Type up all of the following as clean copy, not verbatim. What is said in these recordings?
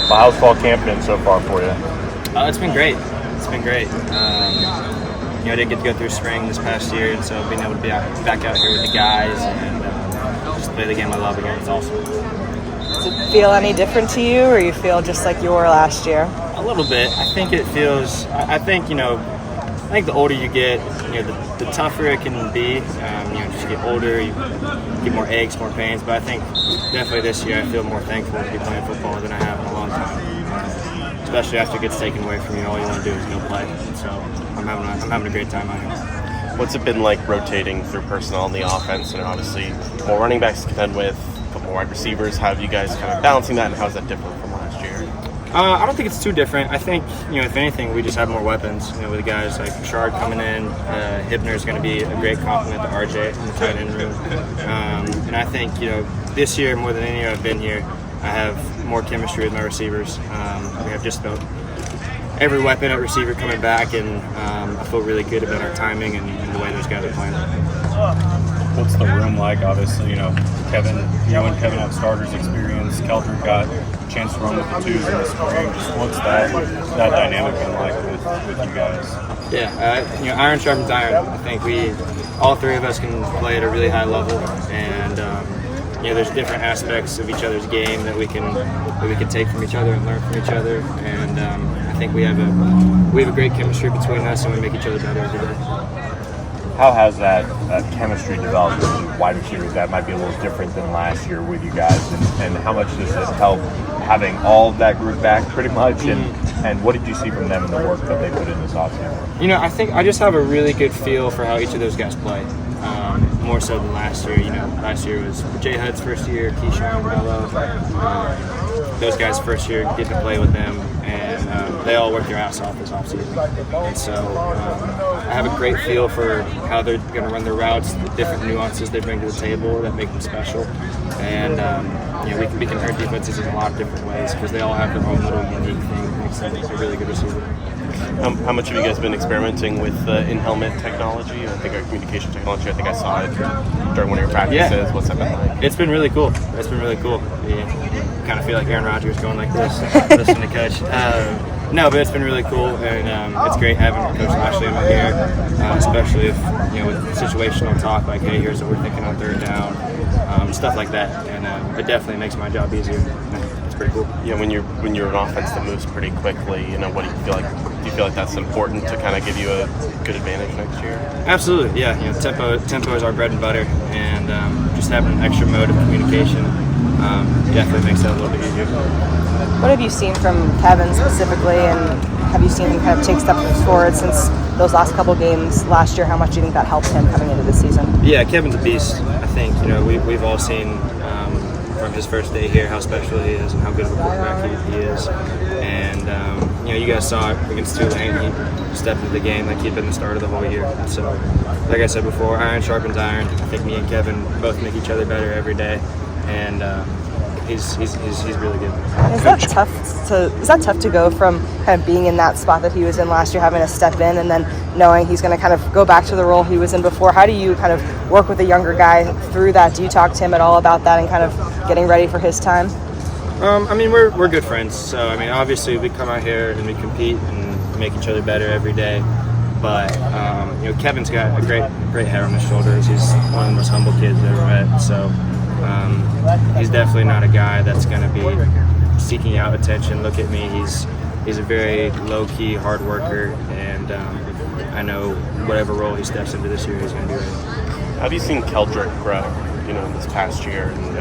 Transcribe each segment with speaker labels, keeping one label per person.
Speaker 1: Well, how's fall camp been so far for you?
Speaker 2: It's been great. It's been great. I didn't get to go through spring this past year, and so being able to be back out here with the guys and just play the game I love again is awesome.
Speaker 3: Does it feel any different to you, or you feel just like you were last year?
Speaker 2: A little bit. I think it feels. I think the older you get, the tougher it can be. Just get older, you get more aches, more pains. But I think definitely this year I feel more thankful to be playing football than I have in a long time. Especially after it gets taken away from you, all you want to do is go play. So I'm having a great time out here.
Speaker 4: What's it been like rotating through personnel in the offense, and obviously more running backs to contend with, a couple more wide receivers? How have you guys kind of balancing that, and how is that different from last year?
Speaker 2: I don't think it's too different. I think, if anything, we just have more weapons. With guys like Shard coming in, Hibner's going to be a great compliment to RJ in the tight end room. And I think, this year more than any year I've been here, I have more chemistry with my receivers. We have just about every weapon at receiver coming back, and I feel really good about our timing and the way those guys are playing.
Speaker 1: What's the room like? Obviously, Kevin, and Kevin have starters experience. Keldrick got a chance to run with the twos in the spring. Just what's that dynamic been like with you guys?
Speaker 2: Yeah, iron sharpens iron. I think all three of us can play at a really high level, and there's different aspects of each other's game that we can take from each other and learn from each other. And I think we have a great chemistry between us, and we make each other better every day.
Speaker 1: How has that chemistry developed with wide receivers that might be a little different than last year with you guys, and how much does it help having all of that group back pretty much, and what did you see from them in the work that they put in this offseason?
Speaker 2: I think I just have a really good feel for how each of those guys play, more so than last year. Last year was Jay Hudd's first year, Keyshawn, Mello, those guys' first year, getting to play with them, and they all work their ass off this offseason. And so I have a great feel for how they're going to run their routes, the different nuances they bring to the table that make them special. And we can hurt defenses in a lot of different ways because they all have their own little unique thing that makes them a really good receiver.
Speaker 4: How much have you guys been experimenting with in-helmet technology? I think our communication technology, I saw it during one of your practices.
Speaker 2: Yeah.
Speaker 4: What's that been like?
Speaker 2: It's been really cool. You kind of feel like Aaron Rodgers going like this, listening to Coach. No, but it's been really cool, and it's great having Coach Lashley in my ear, especially if, with situational talk, like, hey, here's what we're thinking on third down, stuff like that, and it definitely makes my job easier. It's pretty cool.
Speaker 4: When you're an offense that moves pretty quickly, what do you feel like? Do you feel like that's important to kind of give you a good advantage next year?
Speaker 2: Absolutely, yeah. Tempo is our bread and butter, and just having an extra mode of communication definitely makes that a little bit easier.
Speaker 3: What have you seen from Kevin specifically, and have you seen him kind of take steps forward since those last couple games last year? How much do you think that helped him coming into this season?
Speaker 2: Yeah, Kevin's a beast. I think we've all seen from his first day here how special he is and how good of a quarterback he is. And you guys saw it against Tulane. He stepped into the game like he'd been the starter the whole year. So, like I said before, iron sharpens iron. I think me and Kevin both make each other better every day, and he's really good.
Speaker 3: Is that tough to go from kind of being in that spot that he was in last year, having to step in, and then knowing he's going to kind of go back to the role he was in before? How do you kind of work with a younger guy through that? Do you talk to him at all about that and kind of getting ready for his time?
Speaker 2: We're good friends. So obviously we come out here and we compete and make each other better every day. But Kevin's got a great head on his shoulders. He's one of the most humble kids I've ever met. So he's definitely not a guy that's going to be seeking out attention. Look at me. He's a very low-key hard worker, and I know whatever role he steps into this year, he's going to do it.
Speaker 4: How have you seen Keldrick grow, this past year, and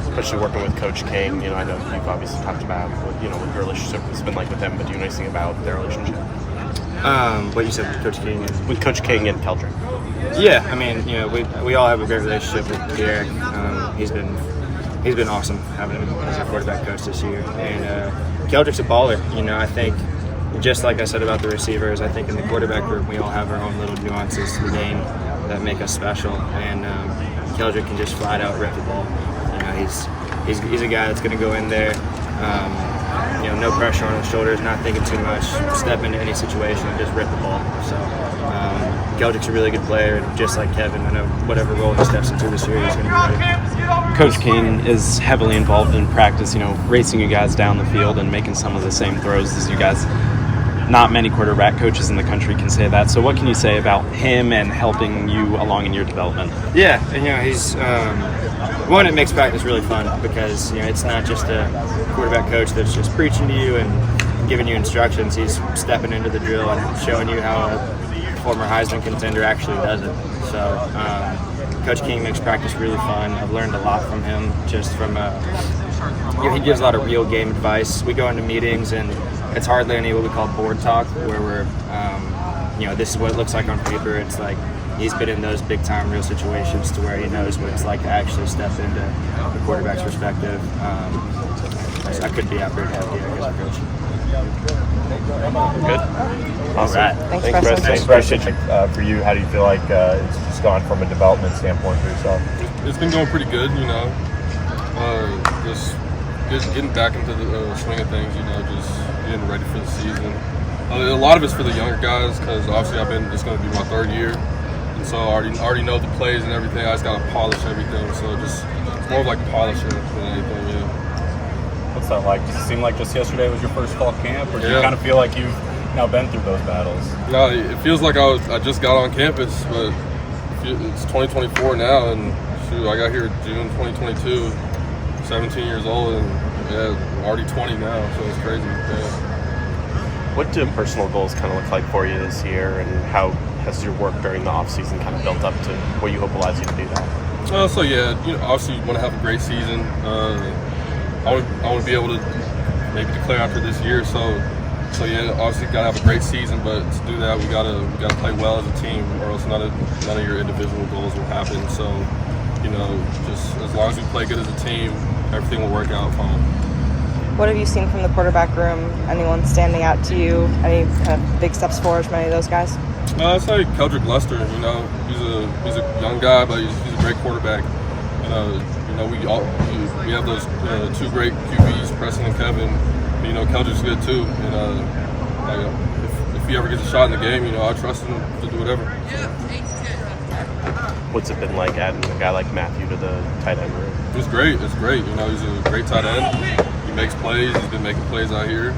Speaker 4: especially working with Coach King? I know you've obviously talked about what your relationship has been like with him, but do you know anything about their relationship?
Speaker 2: What you said with Coach King?
Speaker 4: With Coach King and Keldrick.
Speaker 2: Yeah, we all have a great relationship with Derek. He's been awesome having him as a quarterback coach this year. And Keldrick's a baller. I think just like I said about the receivers, I think in the quarterback group we all have our own little nuances to the game that make us special. And Keldrick can just flat out rip the ball. He's a guy that's going to go in there. No pressure on his shoulders, not thinking too much, step into any situation and just rip the ball. So Keldrick's a really good player, and just like Kevin, I know whatever role he steps into this year, he's going to be ready.
Speaker 5: Coach King is heavily involved in practice, racing you guys down the field and making some of the same throws as you guys. Not many quarterback coaches in the country can say that. So what can you say about him and helping you along in your development?
Speaker 2: Yeah, he's one, it makes practice really fun because it's not just a quarterback coach that's just preaching to you and giving you instructions. He's stepping into the drill and showing you how a former Heisman contender actually does it. So Coach King makes practice really fun. I've learned a lot from him, just from he gives a lot of real game advice. We go into meetings and it's hardly any what we call board talk, where we're this is what it looks like on paper. It's like he's been in those big time real situations to where he knows what it's like to actually step into the quarterback's perspective. I couldn't be happier to have you as a coach.
Speaker 1: Good. Awesome.
Speaker 2: Right.
Speaker 3: Thanks, Preston.
Speaker 1: Thanks, Preston. For you, how do you feel like it's just gone from a development standpoint for yourself?
Speaker 6: It's been going pretty good, just getting back into the swing of things, just getting ready for the season. A lot of it's for the younger guys because obviously it's going to be my third year, and so I already know the plays and everything. I just got to polish everything, so it's more of like polishing than anything.
Speaker 7: What's that like? Does it seem like just yesterday was your first fall camp, or do you kind of feel like you've now been through those battles?
Speaker 6: No, it feels like I just got on campus, but it's 2024 now, and shoot, I got here June 2022, 17 years old, and already 20 now, so it's crazy. Yeah.
Speaker 4: What do personal goals kind of look like for you this year, and how has your work during the off season kind of built up to what you hope allows you to do that?
Speaker 6: Obviously you want to have a great season. I want to be able to maybe declare after this year. So obviously gotta have a great season, but to do that we gotta play well as a team, or else none of your individual goals will happen. So just as long as we play good as a team, everything will work out fine.
Speaker 3: What have you seen from the quarterback room? Anyone standing out to you? Any kind of big steps forward from any of those guys?
Speaker 6: I'd say Keldrick Lester. He's a young guy, but he's a great quarterback. We have those two great QBs, Preston and Kevin. Keldrick's good too. And if he ever gets a shot in the game, I trust him to do whatever.
Speaker 4: What's it been like adding a guy like Matthew to the tight end room?
Speaker 6: It's great. He's a great tight end. He makes plays. He's been making plays out here.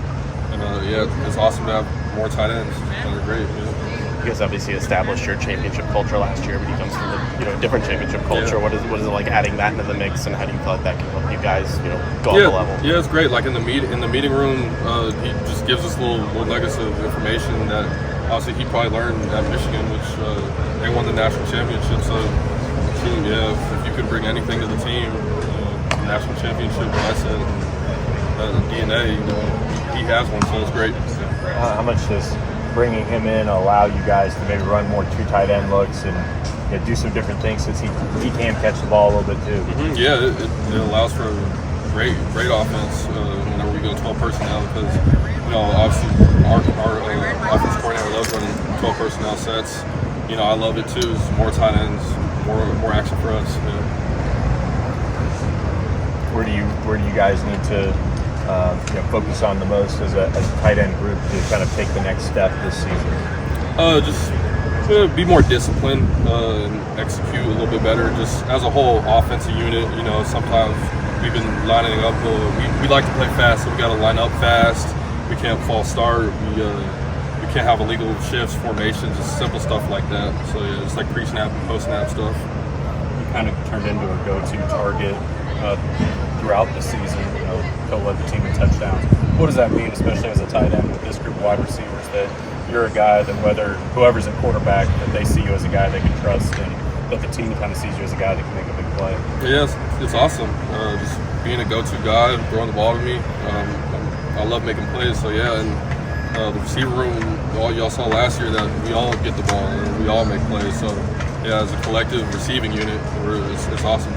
Speaker 6: And it's awesome to have more tight ends. They're great.
Speaker 4: You guys obviously established your championship culture last year, but he comes from a different championship culture.
Speaker 6: Yeah.
Speaker 4: What is it like adding that into the mix, and how do you feel like that can help you guys go up the level?
Speaker 6: Yeah, it's great. Like in the meeting room, he just gives us little nuggets of information that obviously he probably learned at Michigan, which they won the national championship. So if you could bring anything to the team, national championship mindset, DNA, he has one, so it's great.
Speaker 1: How much does bringing him in allow you guys to maybe run more two tight end looks and do some different things, since he can catch the ball a little bit too?
Speaker 6: Mm-hmm. Yeah, it allows for great offense whenever we go 12 personnel, because obviously our offense coordinator loves running 12 personnel sets. I love it too. It's more tight ends, more action for us.
Speaker 1: Where do you guys need to focus on the most as a tight end group to kind of take the next step this season?
Speaker 6: Just be more disciplined and execute a little bit better. Just as a whole offensive unit, sometimes we've been lining up. We like to play fast, so we got to line up fast. We can't false start. We can't have illegal shifts, formations, just simple stuff like that. So it's like pre-snap and post-snap stuff.
Speaker 7: You kind of turned into a go-to target throughout the season. Led the team in touchdowns. What does that mean, especially as a tight end with this group of wide receivers, that you're a guy that whoever's at quarterback, that they see you as a guy they can trust, and that the team kind of sees you as a guy that can make a big play?
Speaker 6: Yeah, it's awesome. Just being a go-to guy, throwing the ball to me. I love making plays. So and the receiver room, y'all saw last year that we all get the ball and we all make plays. So as a collective receiving unit, it's awesome.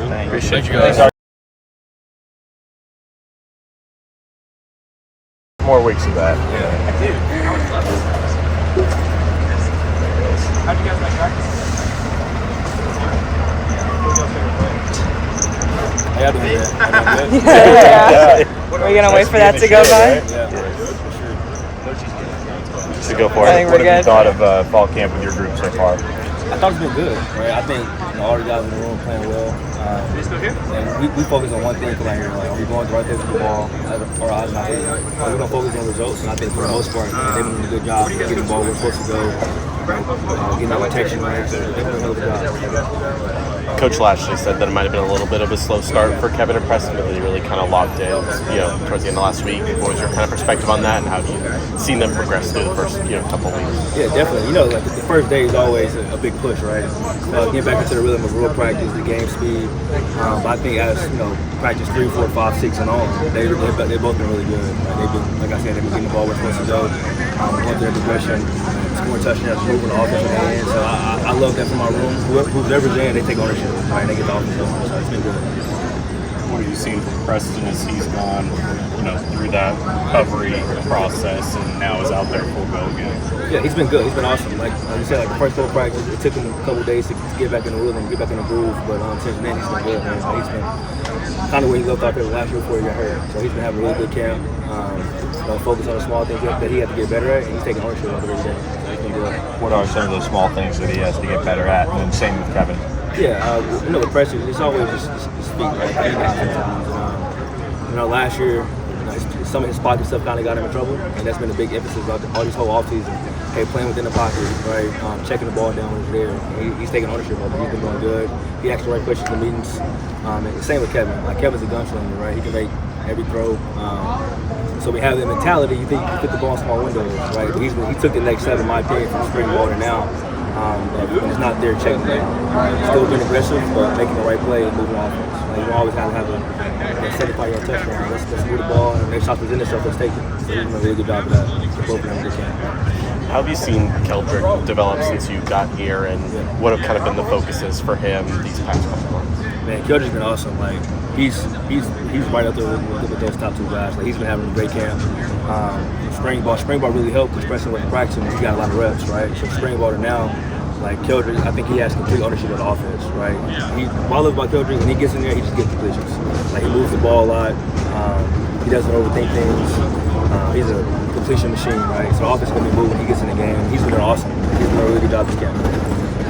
Speaker 1: Appreciate
Speaker 6: you guys.
Speaker 1: More weeks of that.
Speaker 2: I do. How'd you guys make practice?
Speaker 3: Yeah. Are we gonna wait for that to go by?
Speaker 1: To go for it.
Speaker 3: I think we're
Speaker 1: What have you
Speaker 3: good.
Speaker 1: thought of fall camp with your group so far?
Speaker 8: I thought it's been good, right? I think all the guys in the room playing well. And we focus on one thing right here. Like, are we going the right place with the ball? Or are we not? We're going to focus on results, and I think for the most part, they've been doing a good job getting the ball where it's supposed to go, getting our protection right. So they've been doing a good job.
Speaker 4: Coach Lashley said that it might have been a little bit of a slow start for Kevin and Preston, but that he really kind of locked in, towards the end of last week. What was your kind of perspective on that, and how have you seen them progress through the first, couple of weeks?
Speaker 8: Yeah, definitely. Like the first day is always a big push, right? Getting back into the rhythm of real practice, the game speed. But I think as practice 3, 4, 5, 6, and on, they've both been really good. They've been, like I said, they've been getting the ball where it's supposed to go, going through their progression, scoring touchdowns, moving the offense in the end. So I love that from my room. Whoever's in, they take ownership, right? They get the offense going. So it's been good.
Speaker 7: What have you seen from Preston as he's gone, through that recovery process and now is out there full go again?
Speaker 8: Yeah, he's been good. He's been awesome. Like you said, the first couple practice, it took him a couple of days to get back in the rhythm, get back in the groove. But since then, he's been good, man. So he's been kind of where he left out there last year before he got hurt. So he's been having a really good camp. Focus on the small things that he had to get better at, and he's taking ownership of it every day. So he's been good.
Speaker 1: What are some of those small things that he has to get better at? And then same with Kevin.
Speaker 8: Yeah, with Preston, it's always his feet, right? Last year, some of his pocket stuff kind of got him in trouble, and that's been a big emphasis all this whole offseason. Hey, playing within the pocket, right? Checking the ball down when it's there. He's taking ownership of it. He's been doing good. He asks the right questions in the meetings. And same with Kevin. Like Kevin's a gunslinger, right? He can make every throw. So we have the mentality. You think you can put the ball in small windows, right? But he took the next step, in my opinion, from spring ball to now. When it's not there, checking it out. Still being aggressive, but making the right play and moving offense. Like, you always have to have a 75-yard touchdown. Let's move the ball, and next shot present itself, let's take it. So he's done a really good job of that. Both of them good camp.
Speaker 4: How have you seen Keldrick develop since you got here, and what have kind of been the focuses for him these past couple months?
Speaker 8: Man, Keldrick's been awesome. Like he's right up there with those top two guys. Like he's been having a great camp. Spring ball really helped because Preston wasn't practicing. He got a lot of reps, right? So spring ball to now, like Keldrick, I think he has complete ownership of the offense, right? What I love about Keldrick, when he gets in there, he just gets completions. Like he moves the ball a lot. He doesn't overthink things. He's a completion machine, right? So the offense is going to be moving. He gets in the game. He's been awesome. He's done a really good job this camp.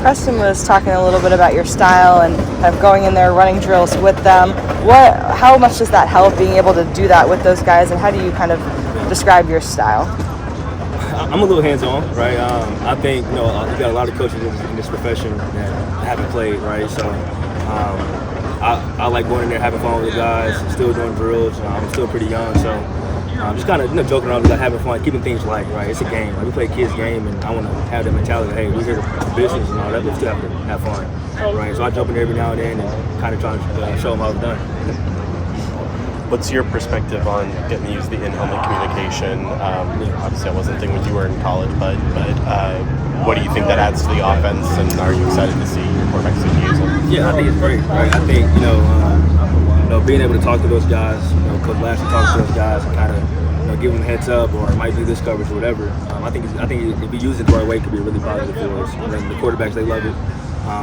Speaker 3: Preston was talking a little bit about your style and kind of going in there, running drills with them. How much does that help, being able to do that with those guys, and how do you kind of describe your style?
Speaker 8: I'm a little hands-on, right? I think you got a lot of coaches in this profession that haven't played, right? So I like going in there, having fun with the guys, still doing drills. I'm still pretty young, so I'm just kind of joking around, like having fun, keeping things light, right? It's a game. Like, we play a kids' game, and I want to have the mentality, hey, we're here for business and all that, but we still have to have fun, right? So I jump in there every now and then and kind of try to show them how it's done.
Speaker 4: What's your perspective on getting to use the in-helmet communication? Obviously, that wasn't a thing when you were in college, but what do you think that adds to the offense, and are you excited to see your quarterbacks use it?
Speaker 8: Yeah, I think it's great, right? I think, being able to talk to those guys, Coach Lashley talks to those guys and kind of, give them a heads up, or it might be this coverage or whatever. I think if we use it the right way, it could be really positive for us. And then the quarterbacks, they love it.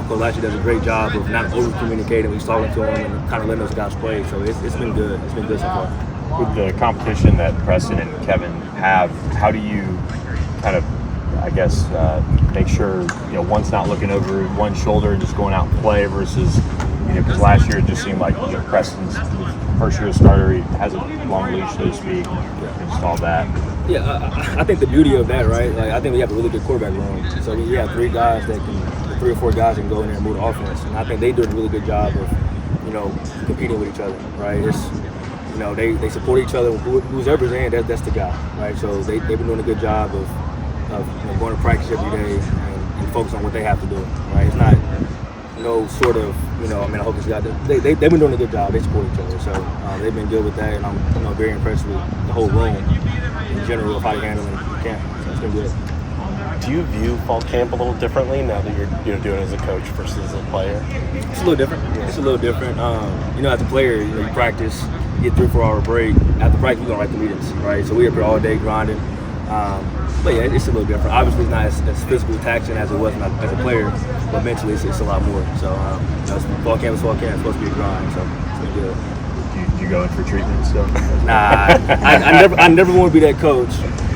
Speaker 8: Coach Lashley does a great job of not over-communicating when he's talking to them and kind of letting those guys play. So it's been good. It's been good so far.
Speaker 1: With the competition that Preston and Kevin have, how do you kind of, make sure one's not looking over one shoulder and just going out and play versus, because last year it just seemed like Preston's first year starter, he has a long leash, so to speak, and just all that.
Speaker 8: Yeah, I think the beauty of that, right? Like I think we have a really good quarterback room. So we have 3 guys that can, 3 or 4 guys that can go in there and move the offense, and I think they do a really good job of, competing with each other, right? It's, they support each other. Who's ever's in, that's the guy, right? So they've been doing a good job of going to practice every day and focus on what they have to do, right? It's not no sort of, I hope this guy does. They've been doing a good job. They support each other, so they've been good with that, and I'm very impressed with the whole room in general of how they handle the camp. So it's been good.
Speaker 4: Do you view fall camp a little differently now that you're doing it as a coach versus as a player?
Speaker 8: It's a little different. It's a little different. As a player, you practice, you get 3 or 4 hour break. After practice, we're gonna write the meetings, right? So we're up here all day grinding. But yeah, it's a little different. Obviously, it's not as physically taxing as it was as a player, but mentally, it's a lot more. So, fall camp is fall camp. It's supposed to be a grind, so it's been good.
Speaker 1: Do you go in for treatment still?
Speaker 8: Nah, I never want to be that coach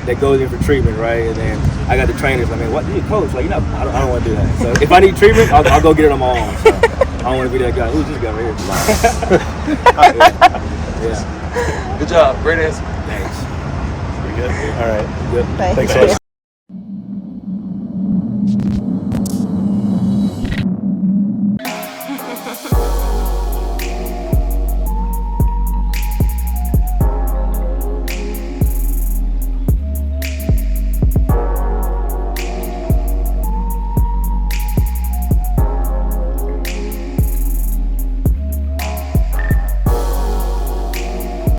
Speaker 8: that goes in for treatment, right? And then I got the trainers. I mean, what you coach? Like, I don't want to do that. So if I need treatment, I'll go get it on my own. So I don't want to be that guy. Who's this guy right here? Yeah.
Speaker 9: Good job. Great answer.
Speaker 8: Thanks.
Speaker 9: Pretty good.
Speaker 7: All right.
Speaker 8: Good.
Speaker 3: Thanks.
Speaker 7: Thanks, Alex.